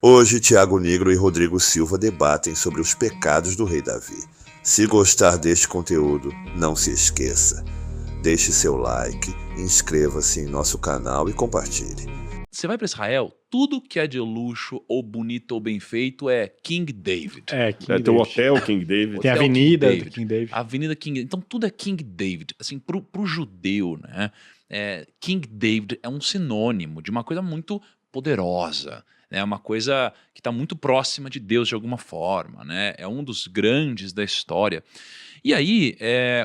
Hoje, Tiago Negro e Rodrigo Silva debatem sobre os pecados do rei Davi. Se gostar deste conteúdo, não se esqueça. Deixe seu like, inscreva-se em nosso canal e compartilhe. Você vai para Israel, tudo que é de luxo, ou bonito, ou bem feito é King David. Tem o Hotel King David. Tem a Avenida do King David. Avenida King. Então tudo é King David. Assim, pro judeu, né? King David é um sinônimo de uma coisa muito poderosa, né? Uma coisa que está muito próxima de Deus de alguma forma, né? É um dos grandes da história. E aí,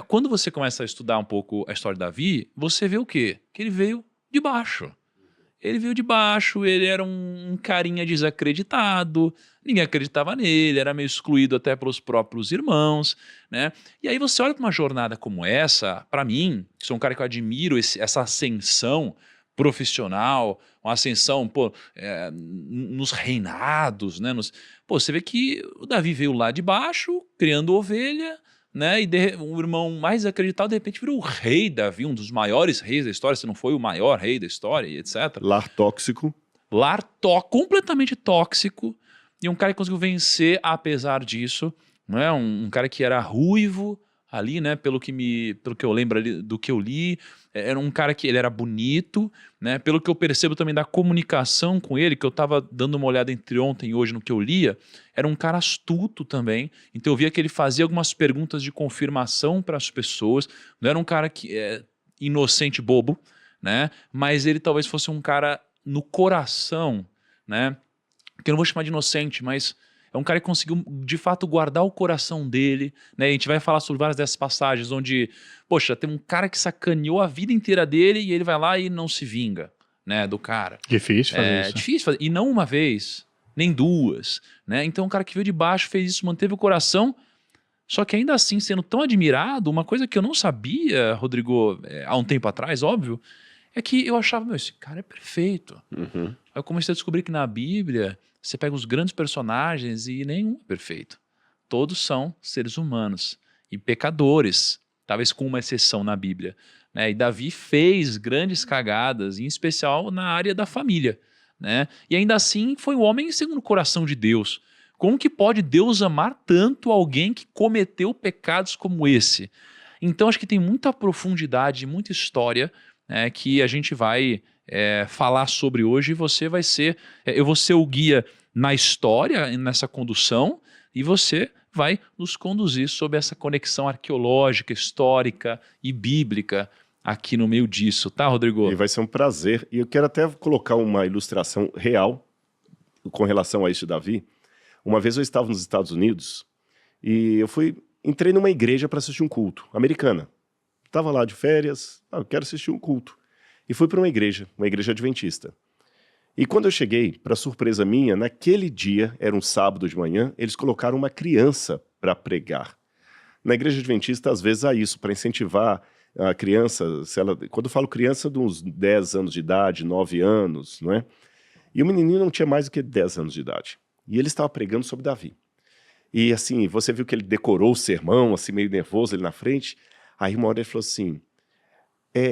quando você começa a estudar um pouco a história de Davi, você vê o quê? Que ele veio de baixo. Ele veio de baixo, ele era um carinha desacreditado, ninguém acreditava nele, era meio excluído até pelos próprios irmãos, né? E aí você olha para uma jornada como essa, para mim, que sou um cara que eu admiro essa ascensão profissional, uma ascensão nos reinados, né? Você vê que o Davi veio lá de baixo, criando ovelha, né? E o irmão mais acreditado, de repente, virou o rei Davi, um dos maiores reis da história, se não foi o maior rei da história, e etc. Lar tóxico. Completamente tóxico, e um cara que conseguiu vencer apesar disso, né? Um cara que era ruivo ali, né? Pelo que eu lembro ali, do que eu li, era um cara que ele era bonito, né? Pelo que eu percebo também da comunicação com ele, que eu estava dando uma olhada entre ontem e hoje no que eu lia, era um cara astuto também. Então eu via que ele fazia algumas perguntas de confirmação para as pessoas. Não era um cara que é inocente, bobo, né? Mas ele talvez fosse um cara no coração, né? Que eu não vou chamar de inocente, mas é um cara que conseguiu, de fato, guardar o coração dele, né? A gente vai falar sobre várias dessas passagens onde, poxa, tem um cara que sacaneou a vida inteira dele e ele vai lá e não se vinga, né, do cara. Difícil fazer isso. É difícil fazer, e não uma vez, nem duas, né? Então um cara que veio de baixo, fez isso, manteve o coração, só que ainda assim, sendo tão admirado, uma coisa que eu não sabia, Rodrigo, há um tempo atrás, óbvio, é que eu achava, meu, esse cara é perfeito. Uhum. Aí eu comecei a descobrir que na Bíblia você pega os grandes personagens e nenhum é perfeito. Todos são seres humanos e pecadores, talvez com uma exceção na Bíblia, né? E Davi fez grandes cagadas, em especial na área da família, né? E ainda assim foi um homem segundo o coração de Deus. Como que pode Deus amar tanto alguém que cometeu pecados como esse? Então acho que tem muita profundidade, muita história, né, que a gente vai falar sobre hoje, e você vai ser, eu vou ser o guia na história, nessa condução, e você vai nos conduzir sobre essa conexão arqueológica, histórica e bíblica aqui no meio disso, tá, Rodrigo? E vai ser um prazer, e eu quero até colocar uma ilustração real com relação a isso, Davi. Uma vez eu estava nos Estados Unidos e entrei numa igreja para assistir um culto, americana. Estava lá de férias, eu quero assistir um culto. E fui para uma igreja adventista. E quando eu cheguei, para surpresa minha, naquele dia, era um sábado de manhã, eles colocaram uma criança para pregar. Na igreja adventista, às vezes, há isso, para incentivar a criança, quando eu falo criança, de uns 10 anos de idade, 9 anos, não é? E o menininho não tinha mais do que 10 anos de idade. E ele estava pregando sobre Davi. E assim, você viu que ele decorou o sermão, assim, meio nervoso ali na frente. Aí uma hora ele falou assim,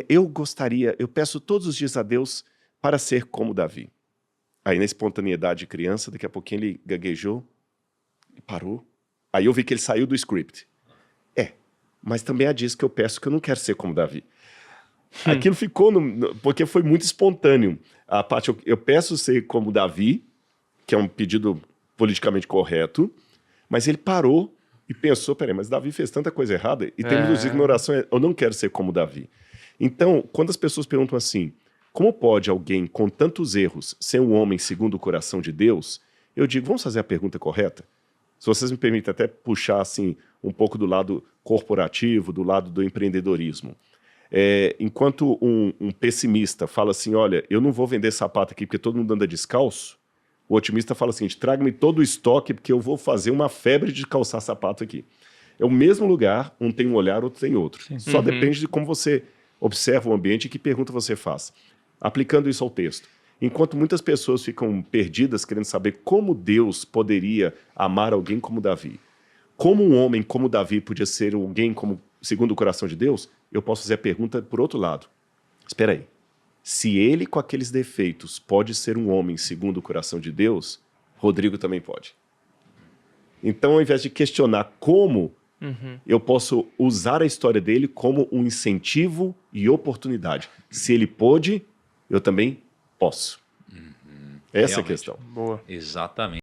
eu peço todos os dias a Deus para ser como Davi. Aí na espontaneidade de criança, daqui a pouquinho ele gaguejou e parou. Aí eu vi que ele saiu do script. Mas também há dias que eu peço que eu não quero ser como Davi. Aquilo ficou, porque foi muito espontâneo. A parte, eu peço ser como Davi, que é um pedido politicamente correto, mas ele parou e pensou, peraí, mas Davi fez tanta coisa errada, e terminou na oração, eu não quero ser como Davi. Então, quando as pessoas perguntam assim, como pode alguém com tantos erros ser um homem segundo o coração de Deus? Eu digo, vamos fazer a pergunta correta? Se vocês me permitem até puxar assim, um pouco do lado corporativo, do lado do empreendedorismo. Enquanto um pessimista fala assim, olha, eu não vou vender sapato aqui porque todo mundo anda descalço, o otimista fala assim, traga-me todo o estoque porque eu vou fazer uma febre de calçar sapato aqui. É o mesmo lugar, um tem um olhar, outro tem outro. Sim. Só depende de como você observa o ambiente e que pergunta você faz. Aplicando isso ao texto. Enquanto muitas pessoas ficam perdidas querendo saber como Deus poderia amar alguém como Davi, como um homem como Davi podia ser alguém como segundo o coração de Deus, eu posso fazer a pergunta por outro lado. Espera aí. Se ele com aqueles defeitos pode ser um homem segundo o coração de Deus, Rodrigo também pode. Então, ao invés de questionar como, eu posso usar a história dele como um incentivo e oportunidade. Se ele pôde, eu também posso. Essa é a Realmente. questão. Boa. Exatamente.